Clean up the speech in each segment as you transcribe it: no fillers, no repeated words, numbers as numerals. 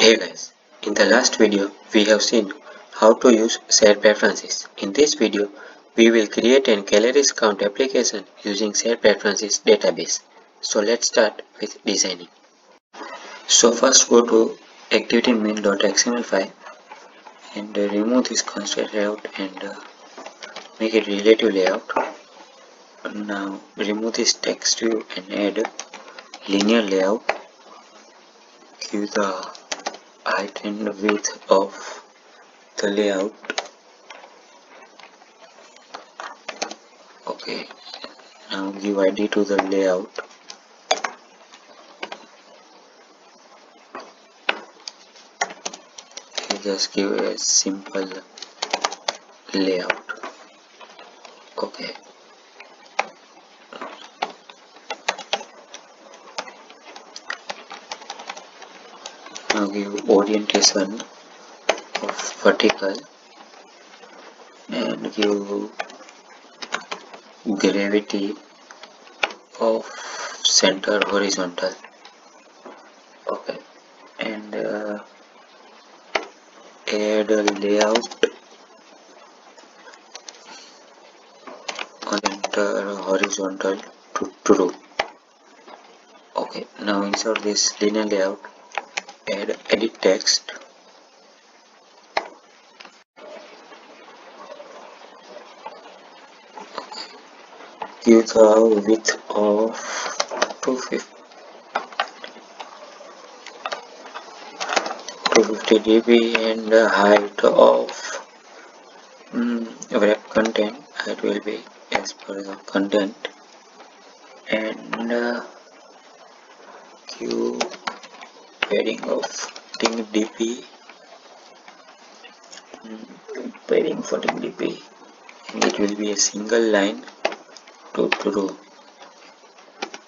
Hey guys, in the last video we have seen how to use shared preferences. In this video we will create an calories count application using shared preferences database. So let's start with designing. So first go to activity main.xml file and remove this constraint layout and make it relative layout. Now remove this text view and add linear layout. Give the height and width of the layout. Okay, now give ID to the layout. Just give a simple layout. Okay, now give orientation of vertical and give gravity of center horizontal. Okay, and add a layout on center horizontal to true. Okay, now insert this linear layout, add edit text. Give the width of 250 dB and the height of wrap content. Height will be as per the content, and give padding of 14 dB, padding 14 dB, and it will be a single line to true.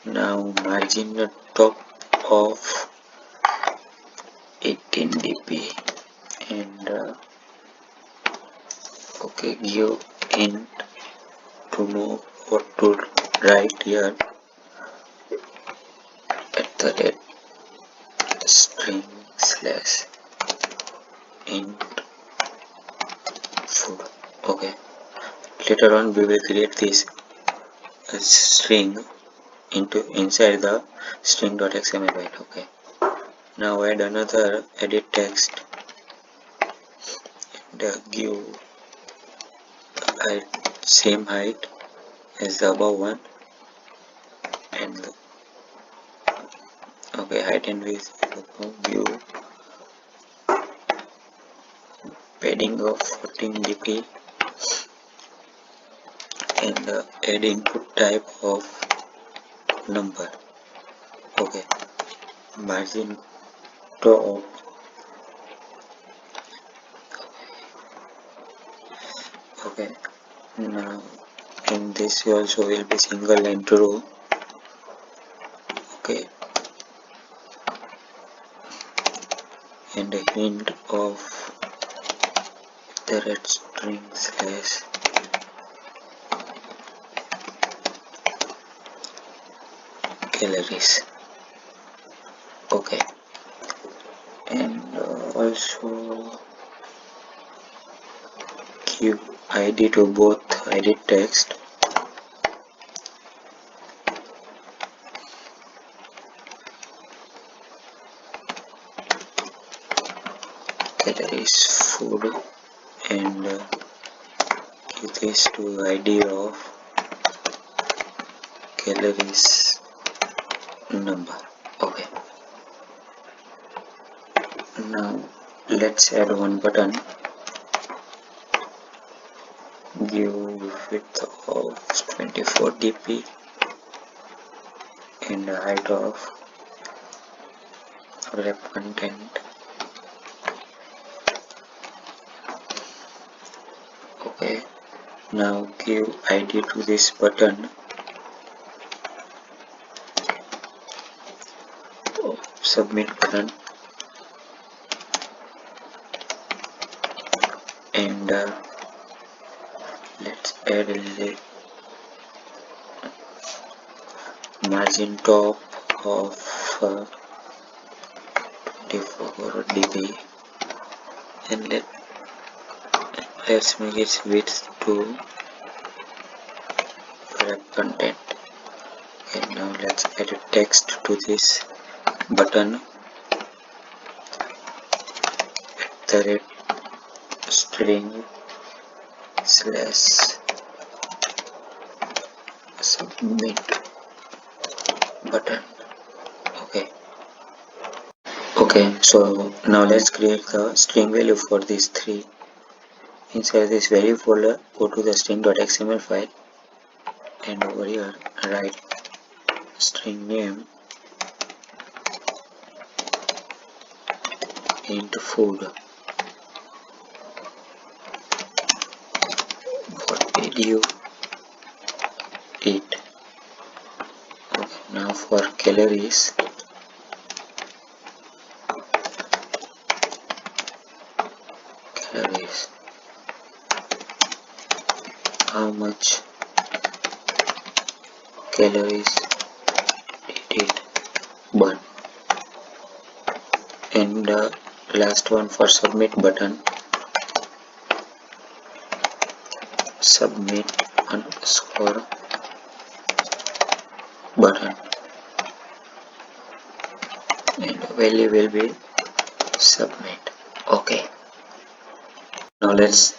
Now margin the top of 18 dB and okay, give int to know what to write here at the rate string slash int food. Okay, later on we will create this string inside the string.xml file. Okay, now add another edit text and give same height as the above one, and okay, height and width. Give padding of 14 dB and add input type of number. Okay, margin top. Okay, now in this also will be single line true. Okay, and a hint of the red string slash calories. Okay, and also give ID to both edit text. Calories food and give this to ID of calories number. Okay, now let's add one button. Give width of 24 dB and height of wrap content. Okay, now give ID to this button of submit current and let's add a margin top of default db, and let's make its width to wrap content. And now let's add a text to this button. @ string slash submit button. Okay, so now let's create the string value for these three. Inside this value folder, go to the string.xml file, and over here write string name into food. What did you eat? Okay, now for calories, how much calories did it burn? And the last one for submit button, submit underscore button, and value will be submit. Okay, now let's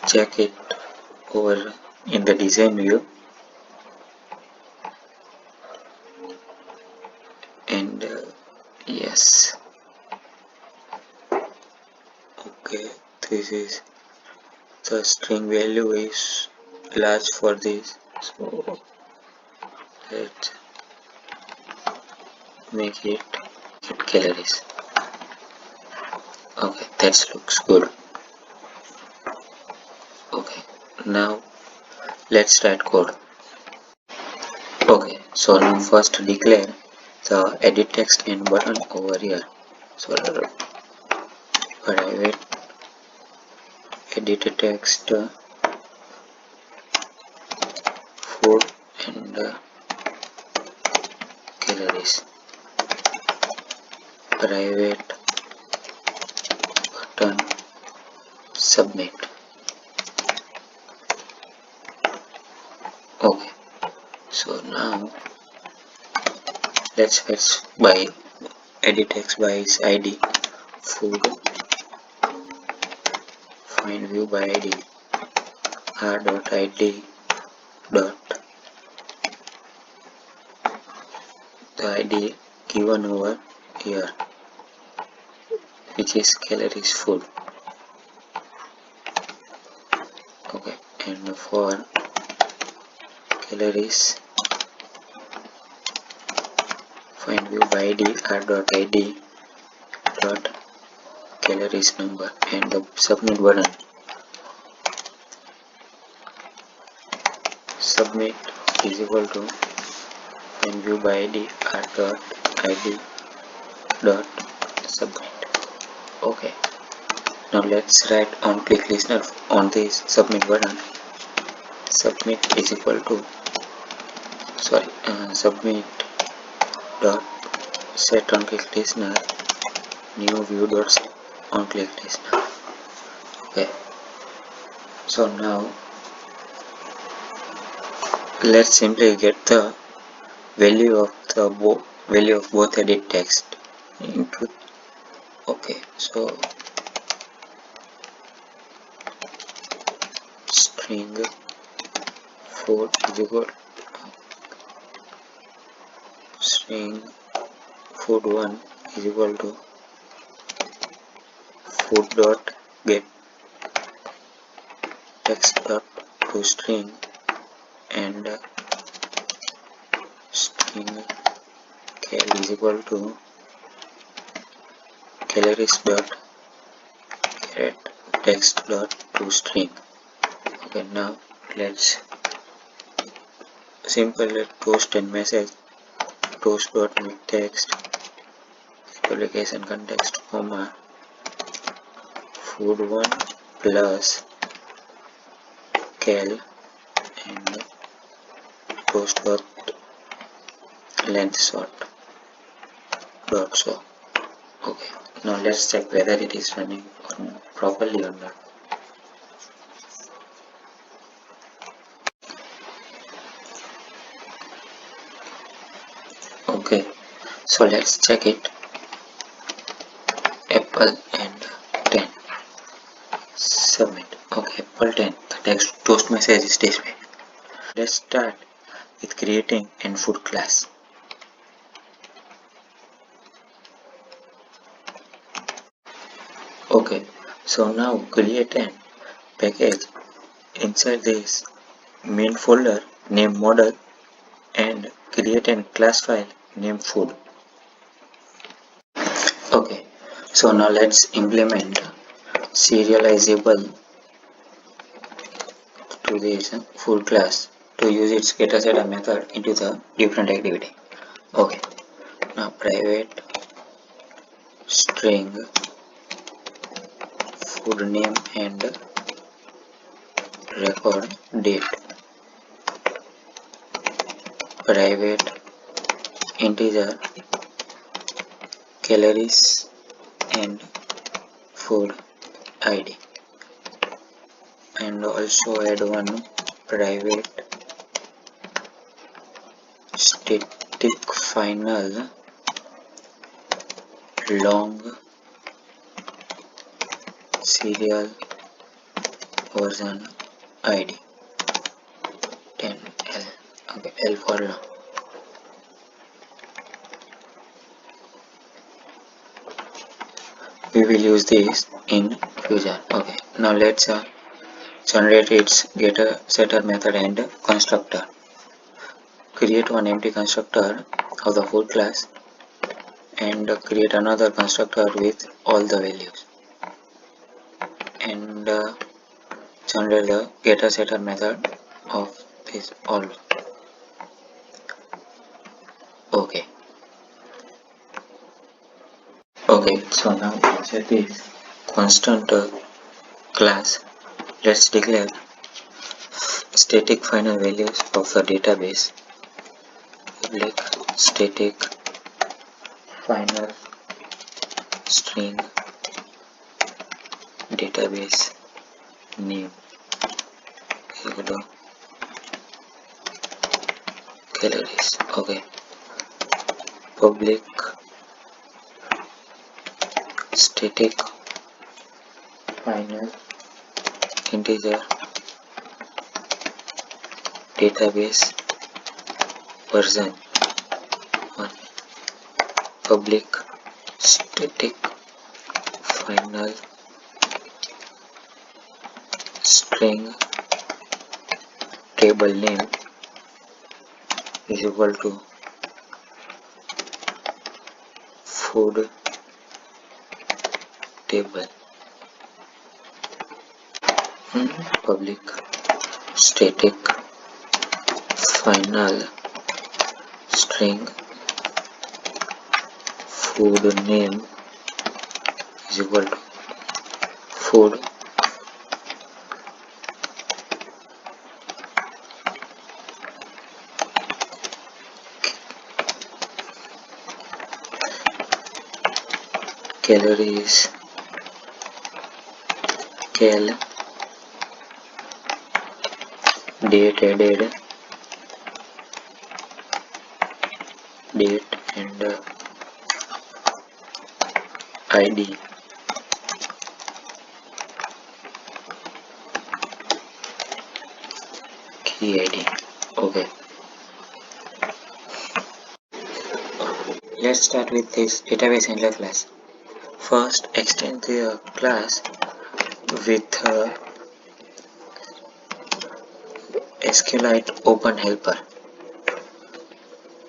check it over in the design view, and yes, okay, this is the string value is large for this, so let's make it calories. Okay, that looks good. Okay, now let's write code. Okay, so now first declare the edit text and button over here. So private edit text food and calories, private button submit. Okay, so now let's fetch by edit text by its id, food, find view by id, r.id dot the id given over here, which is calories food. Okay, and for calories, find view by id, r.id dot calories number, and the submit button, submit is equal to find view by id, r.id dot submit. Okay, now let's write on click listener on this submit button. Submit is equal to submit dot set on click listener new view dot set on click listener. Okay, so now let's simply get the value of both edit text into. Okay, so string food is equal string food1 is equal to food dot get text dot to string, and string cal is equal to calories dot get text dot to string. Okay, now let's simple toast and message toast dot make text application context comma food1 plus cal and toast dot length sort dot show. Okay, now let's check whether it is running properly or not. Okay, so let's check it. Apple and 10. Submit. Okay, Apple 10. The text toast message is displayed. Let's start with creating an food class. Okay, so now create an package inside this main folder named model and create a class file named food. Okay, so now let's implement serializable to this food class to use its dataset method into the different activity. Okay, now private string food name and record date, private integer calories and food id, and also add one private static final long serial version id 10l. Okay, l for long. We will use this in future. Okay, now let's generate its getter setter method and constructor. Create one empty constructor of the full class and create another constructor with all the values, and generate the getter setter method of this all. Okay, so now inside this constant class, let's declare static final values of the database. Public static final string database name equal to calories. Okay, public static final integer database version 1, public static final string table name is equal to food table. Public static final string food name is equal to food calories cal date added date and id key id. Okay, let's start with this database handler class. First, extend the class with SQLite open helper.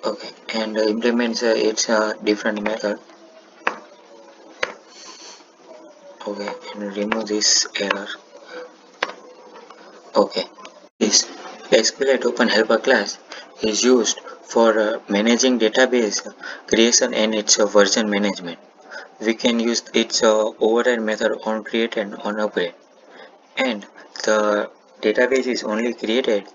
Okay, and implements its different method. Okay, and remove this error. Okay, this SQLite open helper class is used for managing database creation and its version management. We can use its override method on create and on upgrade, and the database is only created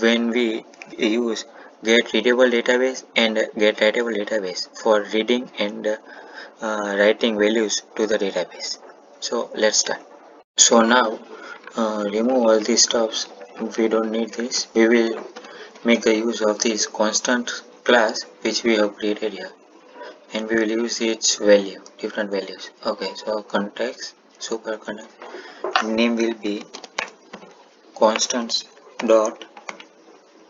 when we use get readable database and get writable database for reading and writing values to the database. So let's start. So now remove all these stuffs. We don't need this. We will make the use of this constant class which we have created here, and we will use its value, different values. Okay, so context super context name will be constants dot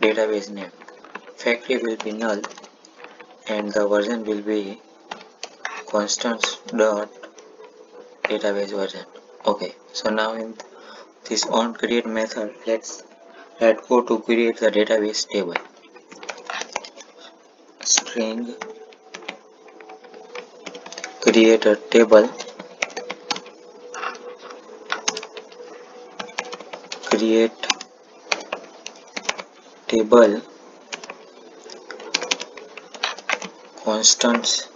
database name, factory will be null, and the version will be constants dot database version. Okay, so now in this on create method, let's go to create the database table. String create a table, create table constants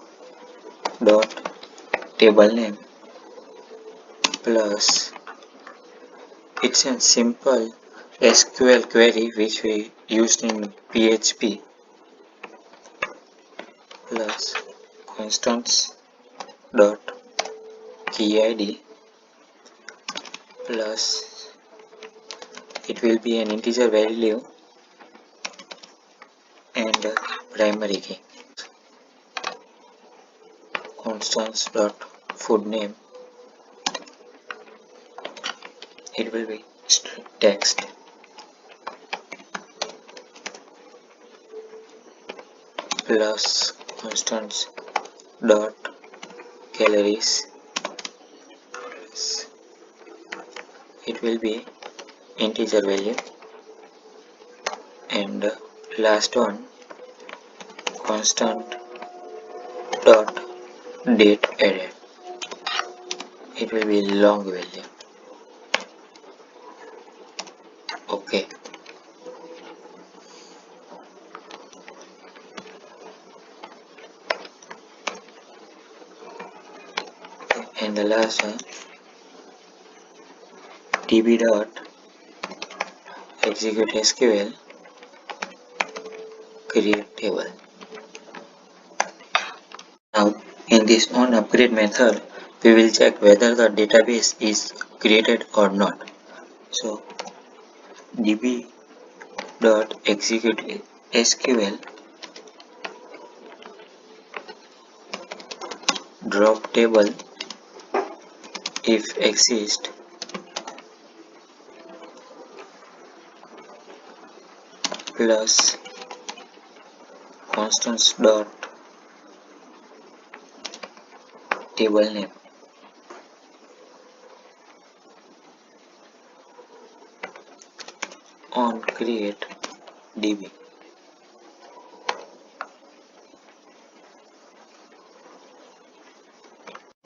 dot table name plus it's a simple SQL query which we used in PHP plus constants dot kid plus it will be an integer value and primary key. Constants dot food name, it will be text plus constants dot calories, it will be integer value, and last one constant dot date added, it will be long value. Okay, and the last one db dot execute SQL create table. Now in this on upgrade method we will check whether the database is created or not. So db dot execute SQL drop table if exist plus constants dot table name. On create db.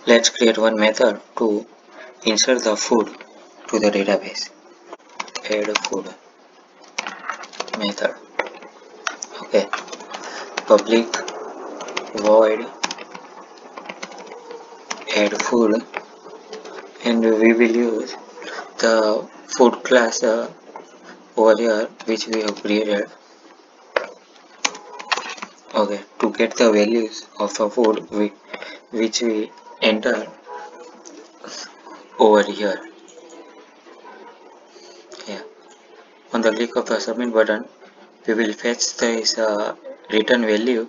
Let's create one method to insert the food to the database. Add food method. Okay, public void add food, and we will use the food class over here which we have created. Okay, to get the values of the food which we enter over here. Yeah, on the click of the submit button we will fetch this return value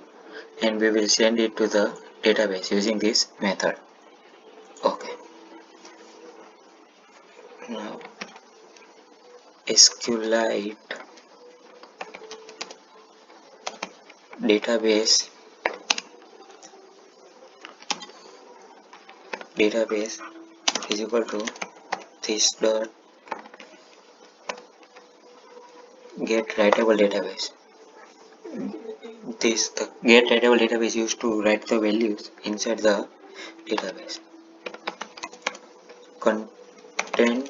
and we will send it to the database using this method. Okay, now SQLite database is equal to this dot get writable database. The get writable database used to write the values inside the database. Content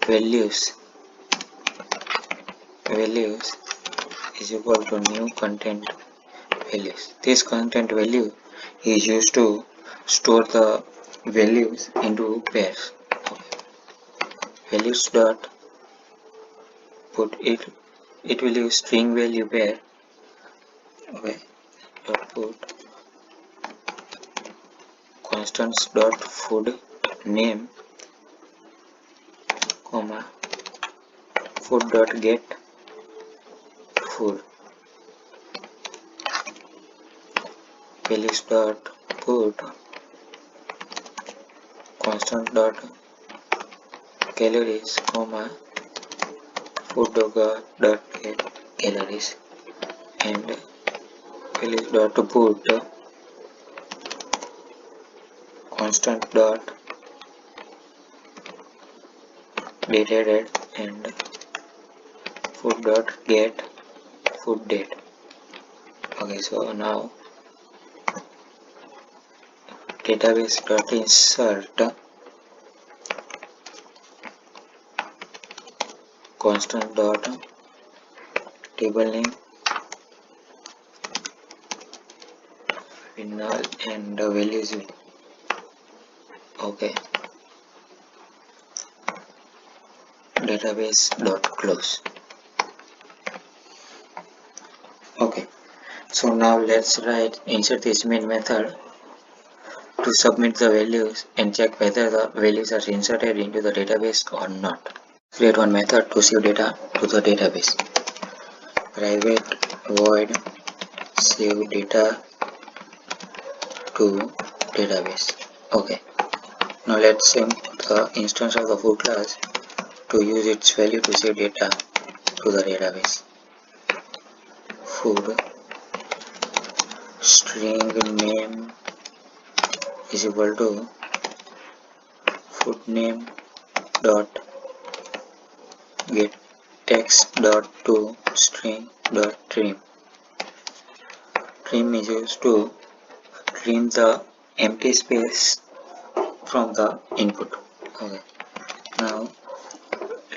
values is equal to new content values. This content value is used to store the values into pairs. Values dot put it it will use string value where, okay, put constants dot food name comma food dot get food values dot put constant dot calories comma food dot get calories and values dot put constant dot date and food dot get food date. Okay, so now database dot insert constant dot table name null and the values. Okay, database dot close. Okay, so now let's write insert this main method to submit the values and check whether the values are inserted into the database or not. Create one method to save data to the database. Private void save data to database. Okay, now let's send the instance of the food class to use its value to save data to the database. Food string name is equal to food name dot get text dot to string dot trim. Trim is used to trim the empty space from the input. Okay, now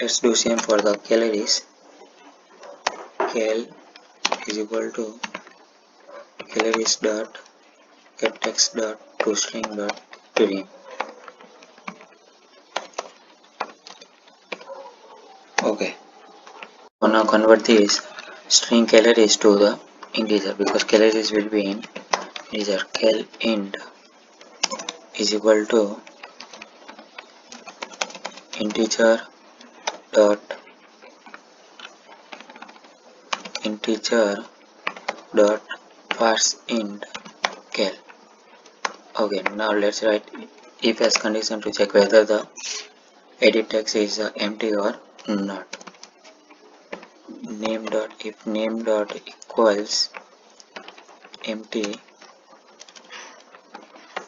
let's do same for the calories. Cal is equal to calories dot get text dot to string dot trim. Okay, so now convert this string calories to the integer because calories will be in integer. Cal int is equal to integer dot parse int cal. Okay, now let's write if as condition to check whether the edit text is empty or not. Name dot if name dot equals empty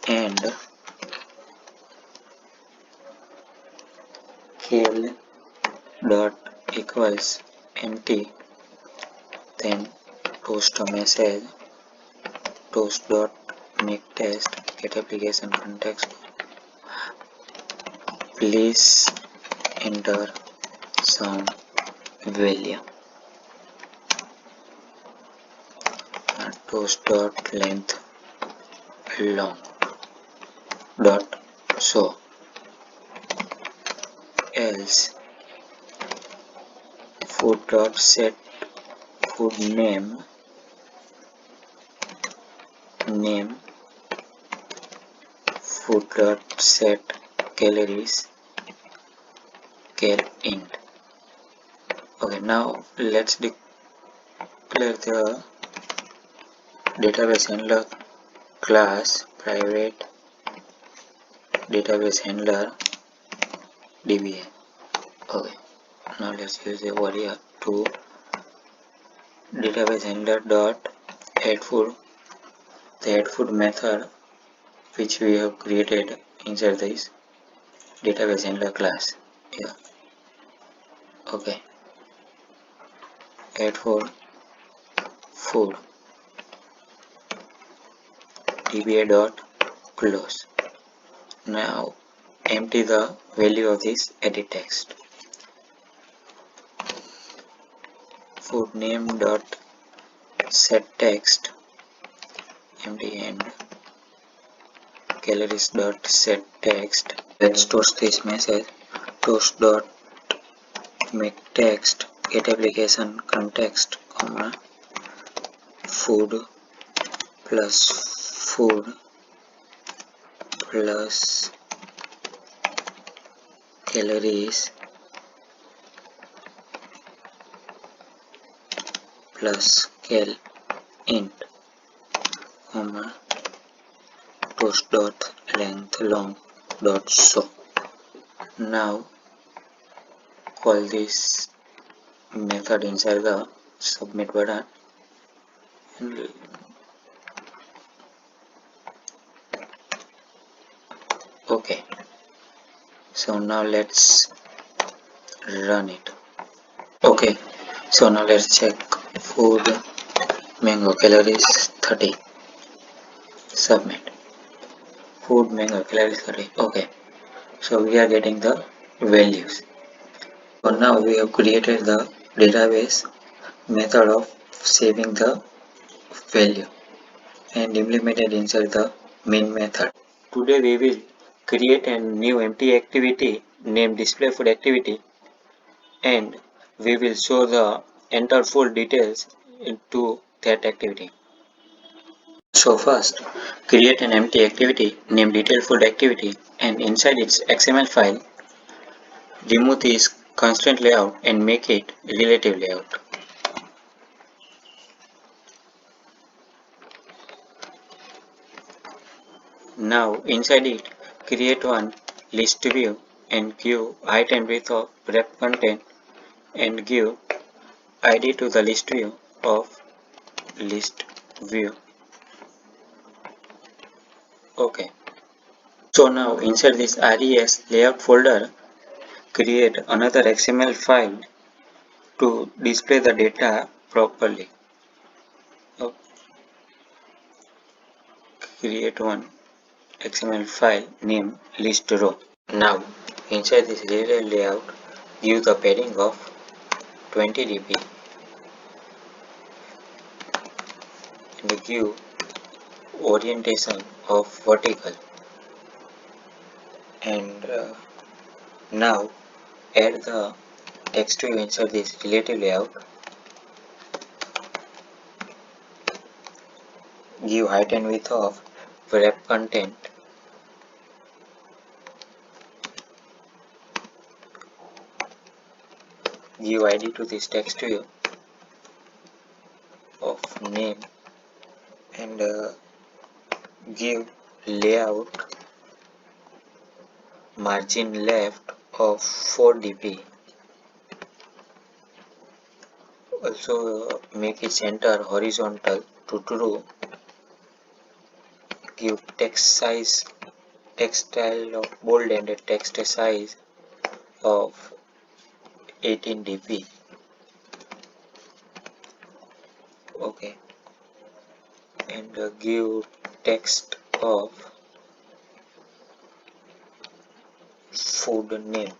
and cal dot equals empty, then toast a message toast dot make test get application context. Please enter some value. Toast dot length long dot show else food dot set food name food dot set calories cal int. Okay, now let's declare the database handler class private database handler dba. Okay, now let's use the word here to database handler dot add food, the add food method which we have created inside this database handler class here. Okay, add food dba dot close. Now empty the value of this edit text. Food name dot set text empty and calories dot set text. Let's toast this message toast dot make text get application context, comma, food plus food plus calories plus cal int, comma, toast dot length long dot show. Now call this method inside the submit button and okay. So now let's run it. Okay, so now let's check food mango calories 30. Submit. Food mango calories 30. Okay, so we are getting the values. So now we have created the database method of saving the value and implemented inside the main method. Today we will create a new empty activity named display food activity, and we will show the enter full details into that activity. So first, create an empty activity named detail food activity, and inside its XML file, remove this constraint layout and make it relative layout. Now inside it, create one list view and give height and width of wrap content and give ID to the list view of list view. Okay. So now inside this res layout folder, create another XML file to display the data properly. Create one XML file named list row. Now inside this layout, give the padding of 20 dp and give orientation of vertical, and now add the text view inside this relative layout. Give height and width of wrap content. Give ID to this text view of name and give layout margin left of 4 dp. Also make its center horizontal to true. Give text size, text style of bold and a text size of 18 dp. Okay, and give text of food name.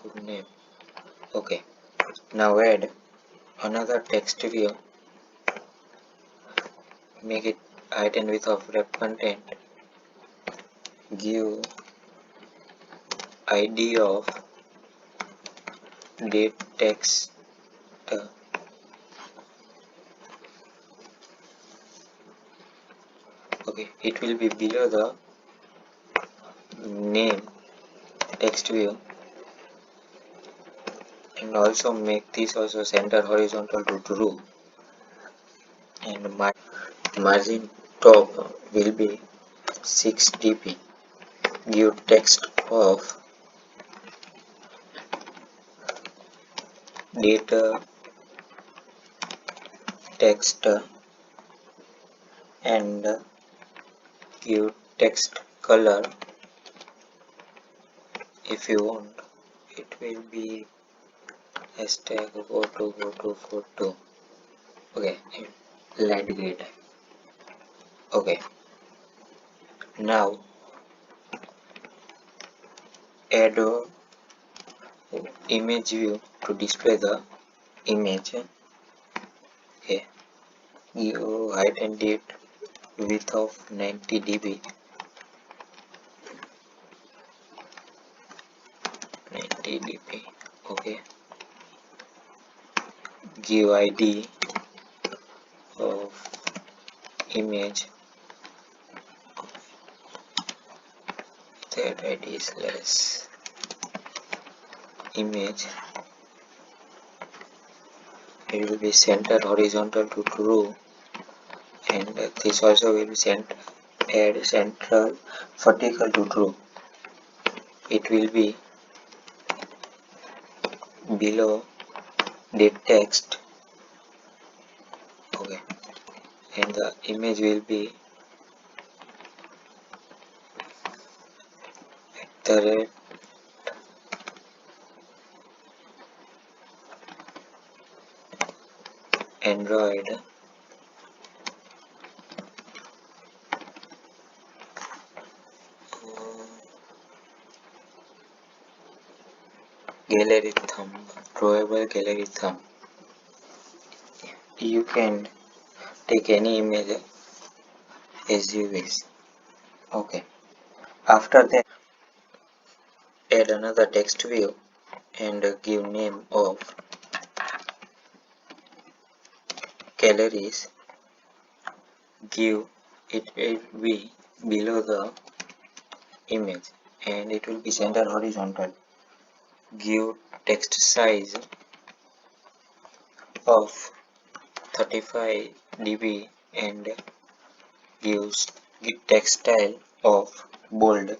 Food name. Okay, now add another text view. Make it height and width of wrap content. Give ID of date text. Okay, it will be below the name text view, and also make this also center horizontal to true, and margin top will be 6 dp. Give text of data text and give text color. If you want, it will be hashtag photo. Okay, light gray type. Okay, now add a image view to display the image. Okay, give height and date width of 90 dp. TDP. Okay, give ID of image, that ID is less image. It will be center horizontal to true, and this also will be add central vertical to true. It will be below the text. Okay, and the image will be the red Android gallery thumb, drawable gallery thumb. You can take any image as you wish. Okay, after that add another text view and give name of galleries. Give it will be below the image and it will be center horizontal. Give text size of 35 dB and give text style of bold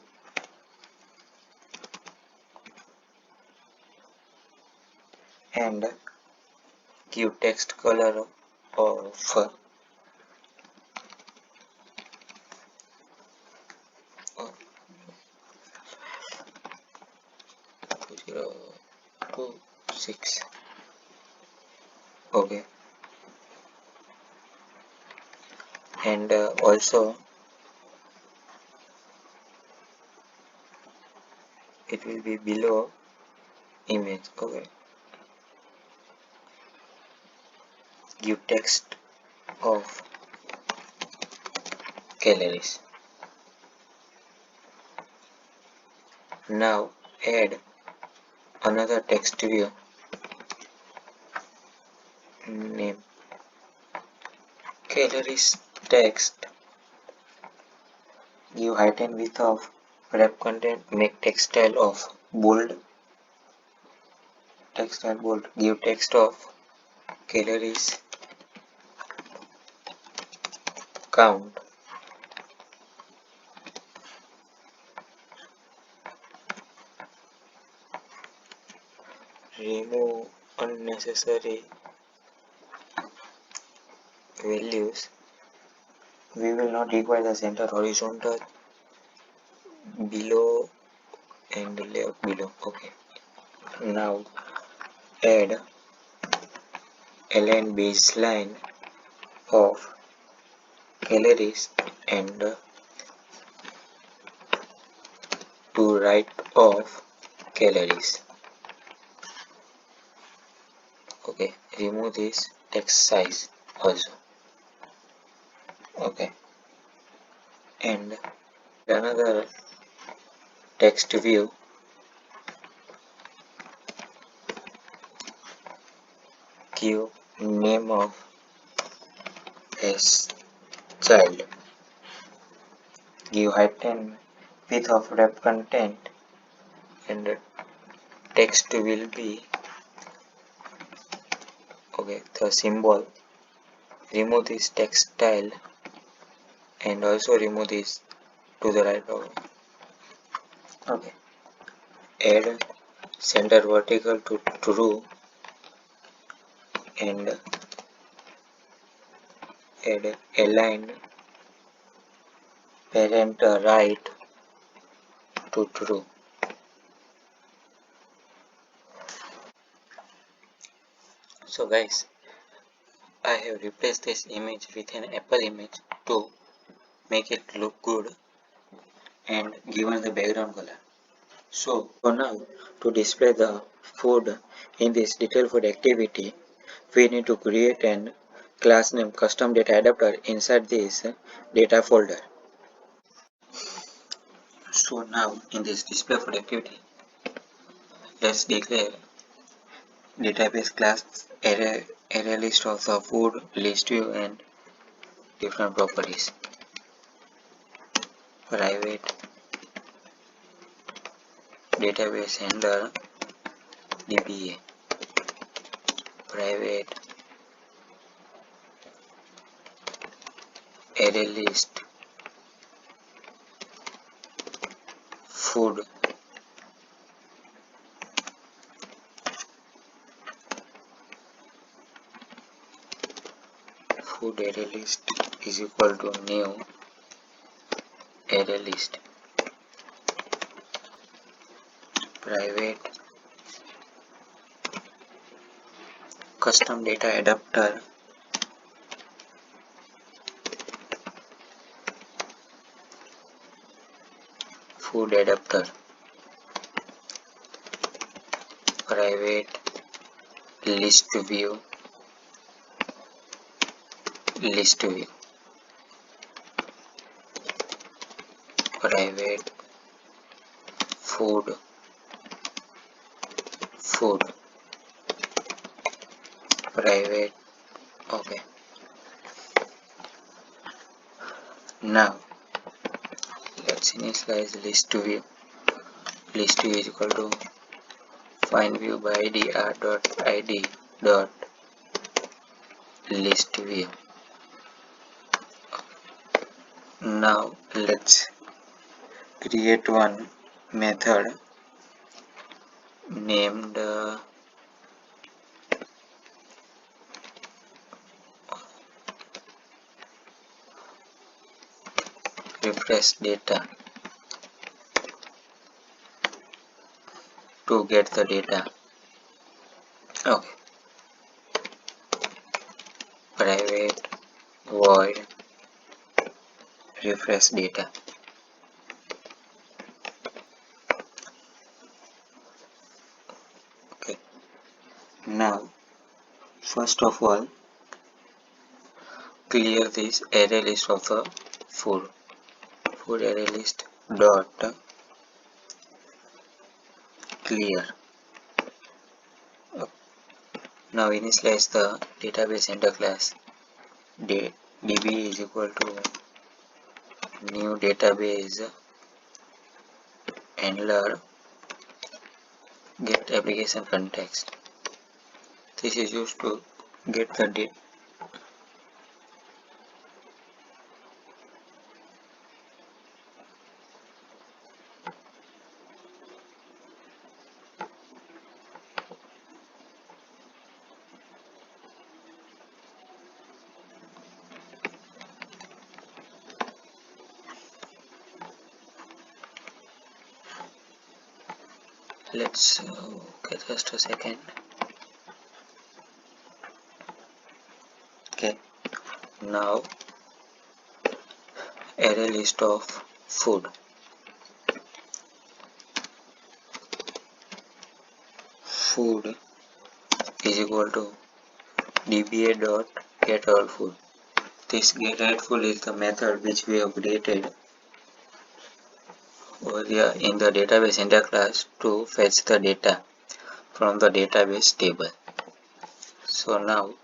and give text color of 2026. Okay, and also it will be below image. Okay, give text of galleries. Now add another text view, name galleries text. Give height and width of wrap content. Make text style of bold. Text style bold. Give text of galleries count. Remove unnecessary values. We will not require the center horizontal, below and left below. Okay, now add align baseline of galleries and to right of galleries. Okay, remove this text size also. Okay, and another text view, give name of as child. Give height and width of wrap content and text will be okay the symbol. Remove this text style and also remove this to the right of. Okay, add center vertical to true and add align parent right to true. So guys, I have replaced this image with an apple image to make it look good and given the background color. So for now, to display the food in this detailed food activity, we need to create an class name custom data adapter inside this data folder. So now in this display food activity, let's declare database class array list of the food list view and different properties. Private database handler DBA. Private array list food array list is equal to new array list. Private custom data adapter food adapter. Private list view private food private. Okay, now let's initialize list view is equal to find view by id r.id dot list view. Now let's create one method named refresh data to get the data. Okay, private void refresh data. Okay, now first of all clear this array list of the food array list dot clear. Now initialize the database enter class. db is equal to new database handler get application context. This is used to get the data. Let's okay, just a second. Okay, now array list of food is equal to dba dot get all food. This get all food is the method which we have created over here in the database enter class to fetch the data from the database table. So now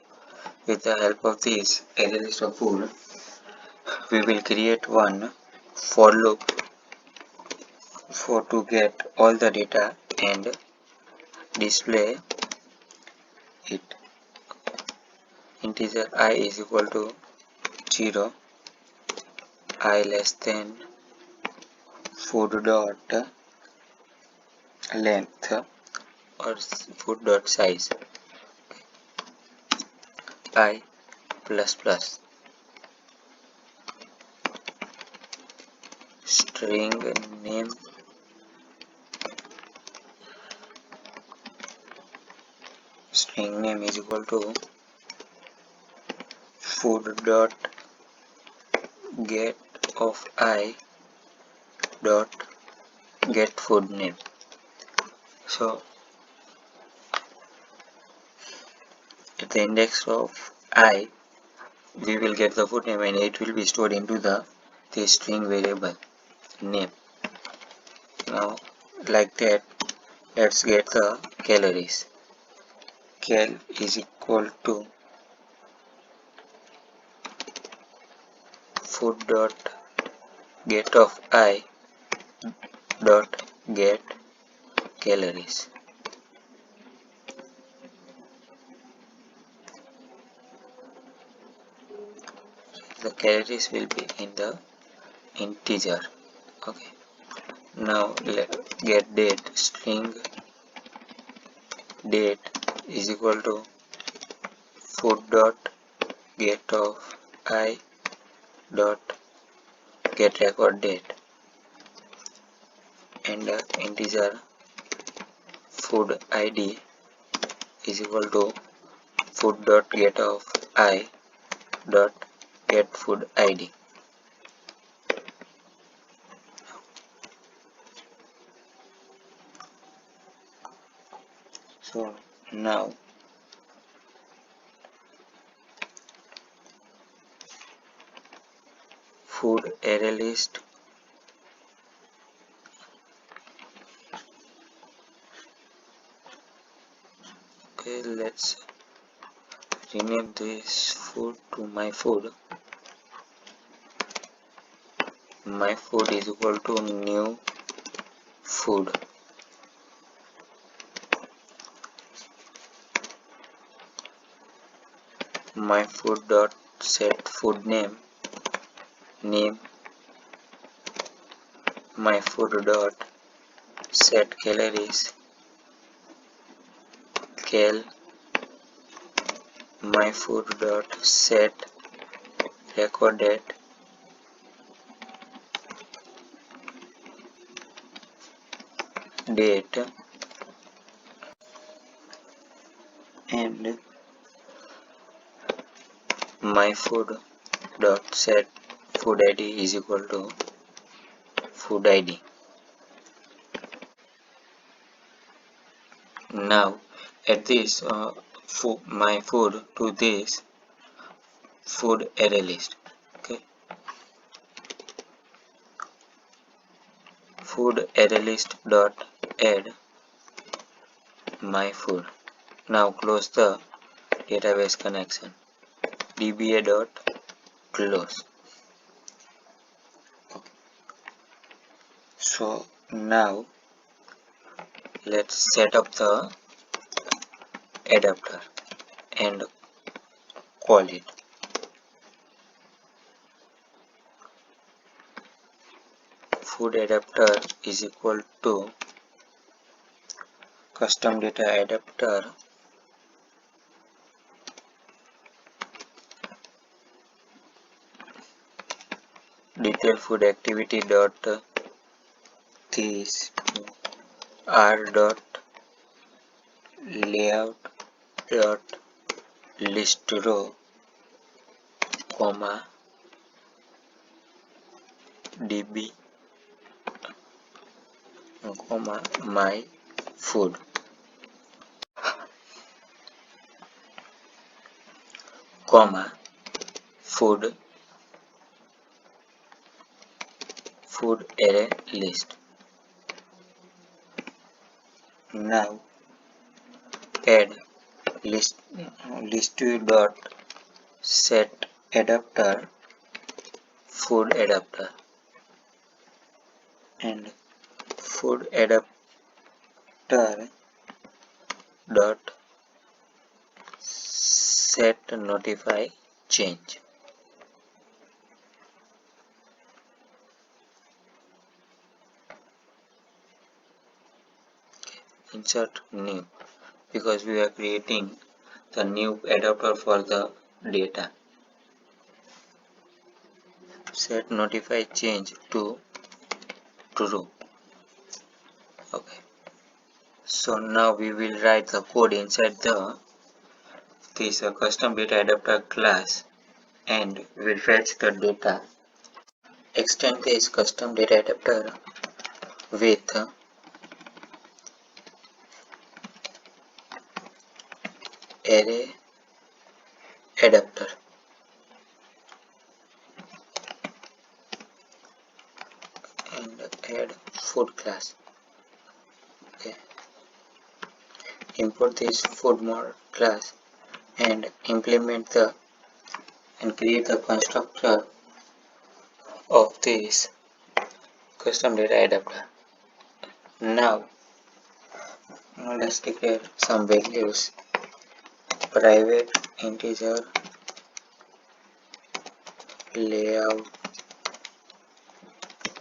with the help of this array list of food, we will create one for loop to get all the data and display it. Integer I is equal to 0, I less than food dot length or food dot size, I plus plus string name is equal to food dot get of I dot get food name. So at the index of I we will get the food name and it will be stored into the string variable name. Now like that Let's get the calories. Cal is equal to food dot get of I dot get calories. The calories will be in the integer. Okay. Now let get date. String date is equal to food dot get of I dot get record date, and integer food id is equal to food dot get of I dot get food id. So now food array list okay, let's rename this food to my food. My food is equal to new food. My food dot set food name my food dot set calories cal my food dot set record date and my food dot set food id is equal to food id. Now add this my food to this food array list. Okay, food array list dot add my food. Now close the database connection. dba dot close. So now let's set up the adapter and call it. Food adapter is equal to custom data adapter detail food activity dot this r dot layout dot list row comma db comma my food comma food array list. Now add list dot set adapter food adapter and food adapter dot set notify change. Insert new because we are creating the new adapter for the data. Set notify change to true. Okay, so now we will write the code inside this custom data adapter class and will fetch the data. Extend this custom data adapter with array adapter and add food class. Okay, import this food mod class and implement the and create the constructor of this custom data adapter. Now let's declare some values: private integer layout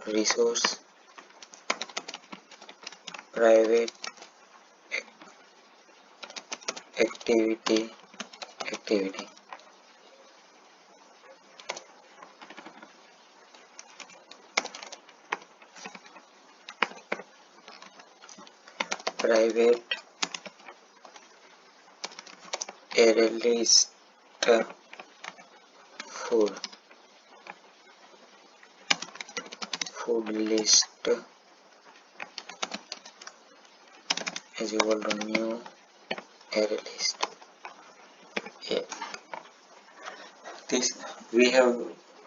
resource, private activity, private array list food list is equal to new array list. Yeah. This we have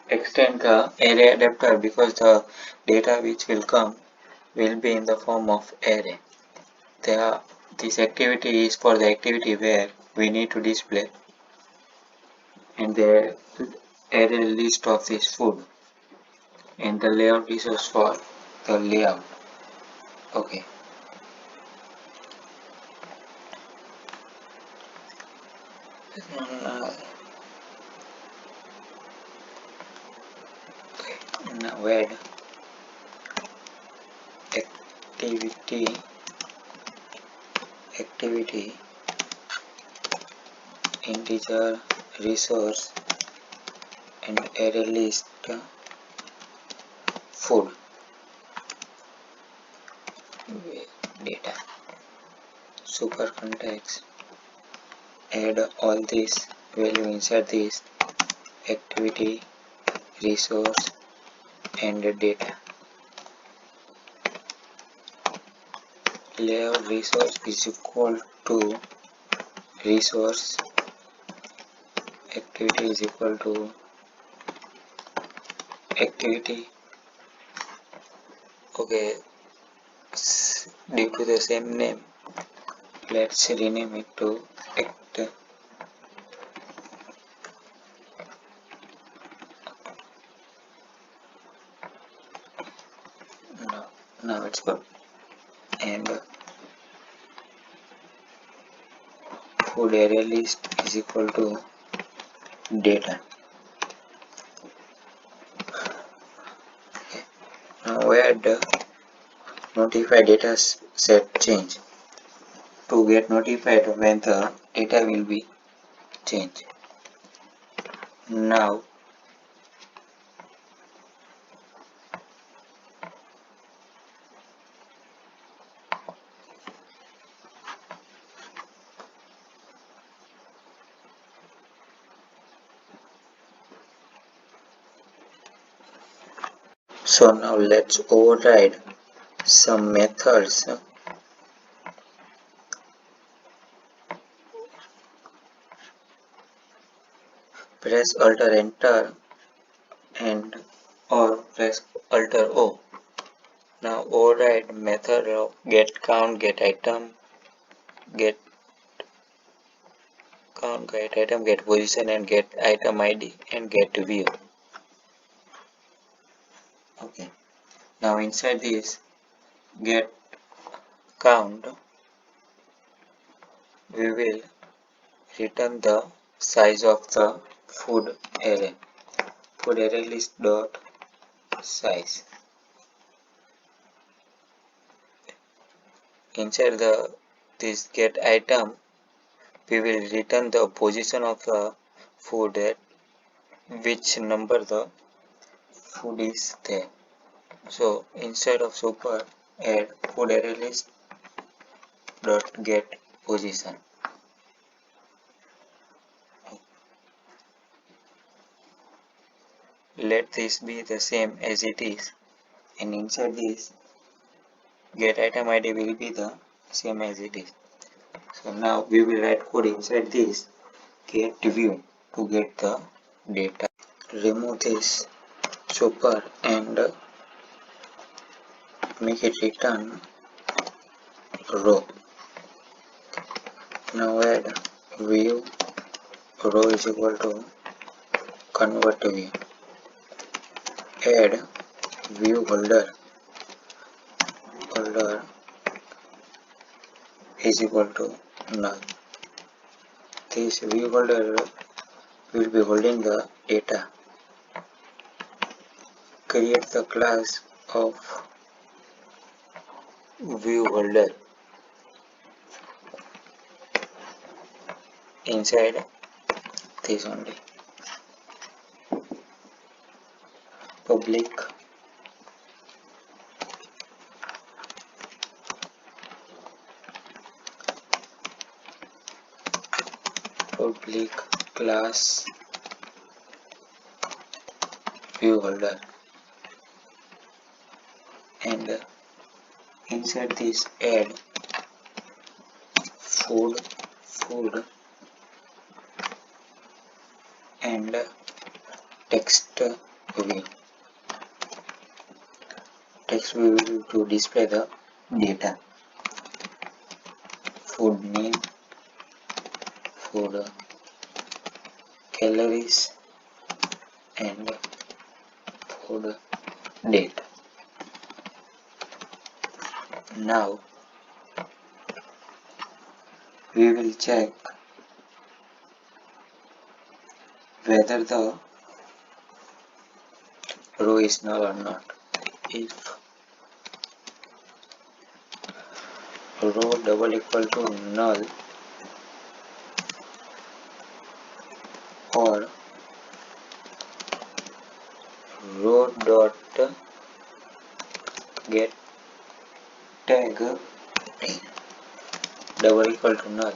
extend the array adapter because the data which will come will be in the form of array. This activity is for the activity where we need to display and the array list of this food, and the layout resource for the layout. Okay. Now add activity integer resource and array list food data. Super context, add all this value inside this activity resource and data. Layout resource is equal to resource, activity is equal to activity. Okay, due to the same name, let's rename it to act. Now it's good. And food array list is equal to data. Okay. Now add notify data set change to get notified when the data will be changed. Now let's override some methods. Press Alt Enter and or press Alt O. Now override method of get count, get item, get count, get item, get position, and get item ID and get view. Okay. Now inside this get count, we will return the size of the food array list dot size. Inside this get item, we will return the position of the food at which number the food is there. So instead of super, add food array list dot get position. Let this be the same as it is, and inside this get item ID will be the same as it is. So now we will write code inside this get view to get the data. Remove this super and make it return row. Now add view row is equal to convert view. Add view holder is equal to null. This view holder will be holding the data. Create the class of view holder inside this only. Public class view holder, and inside this add food and text view. Text view to display the data. Food name, food calories, and food date. Now we will check whether the row is null or not. If row double equal to null or row dot get tag double equal to null,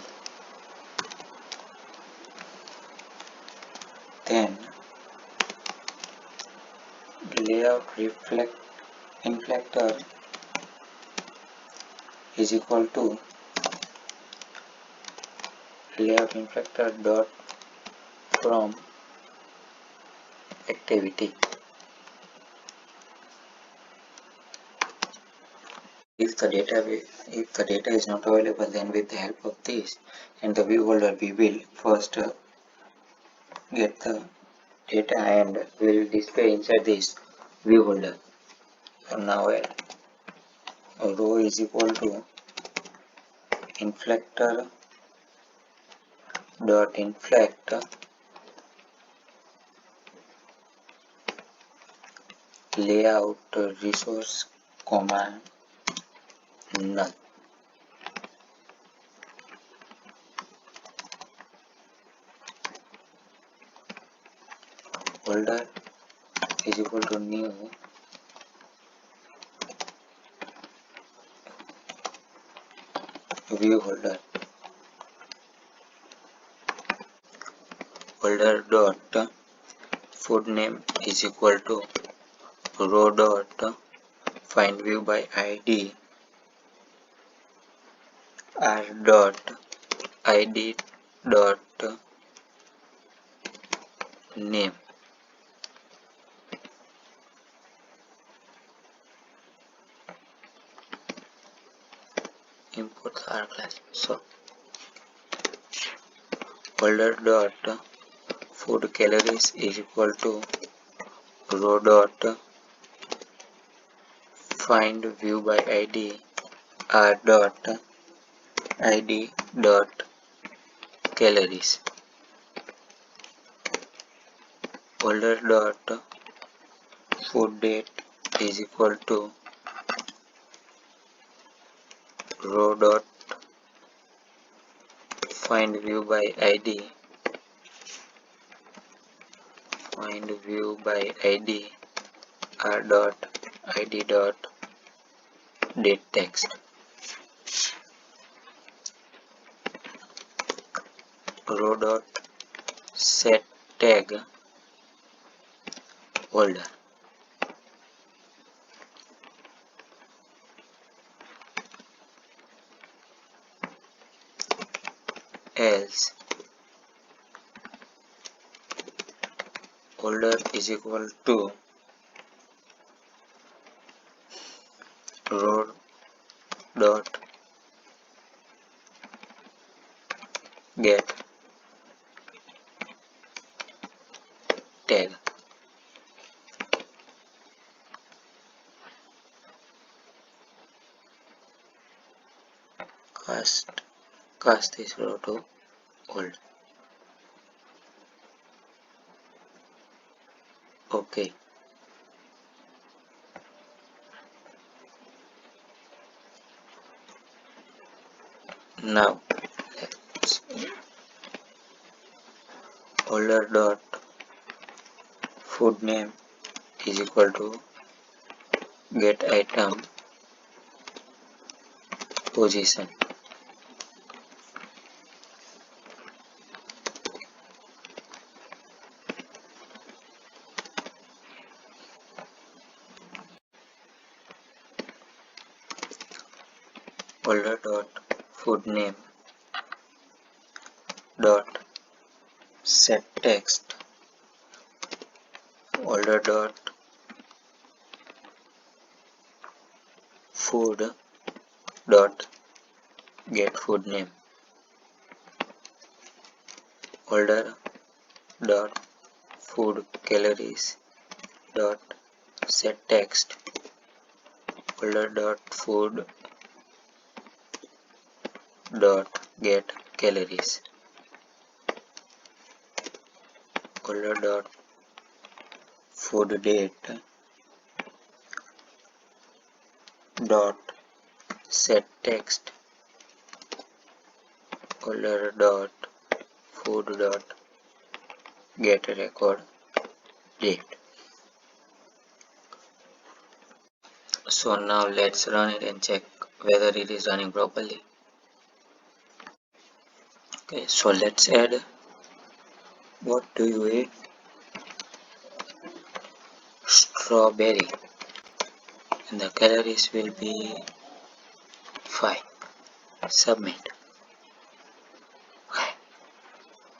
then layout inflector is equal to layout inflector dot from activity. If the data is not available, then with the help of this and the view holder, we will first get the data and we will display inside this view holder. So now add row is equal to inflector dot inflect layout resource comma null. Holder is equal to new view holder. Holder dot food name is equal to row dot find view by id r dot id dot name. Import R class. So holder dot food calories is equal to row dot find view by id r dot id dot calories. Holder dot food date is equal to row dot find view by id r dot id dot date text. Row dot set tag holder. Else holder is equal to row dot get tag. Cast this row to old. Okay. Now let's older dot food name is equal to get item position. Older dot food name dot set text. Older dot food dot get food name. Older dot food calories dot set text. Older dot food dot get calories. Older dot food date dot set text. Older dot food dot get record date. So now let's run it and check whether it is running properly. Okay, so let's add what do you eat? Strawberry, and the calories will be 5. Submit. Okay,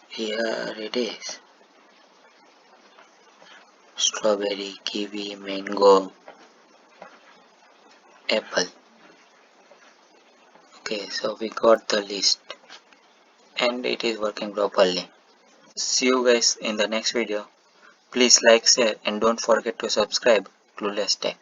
here it is. Strawberry, kiwi, mango, apple. Okay, so we got the list and it is working properly. See you guys in the next video. Please like, share and don't forget to subscribe Clueless Tech.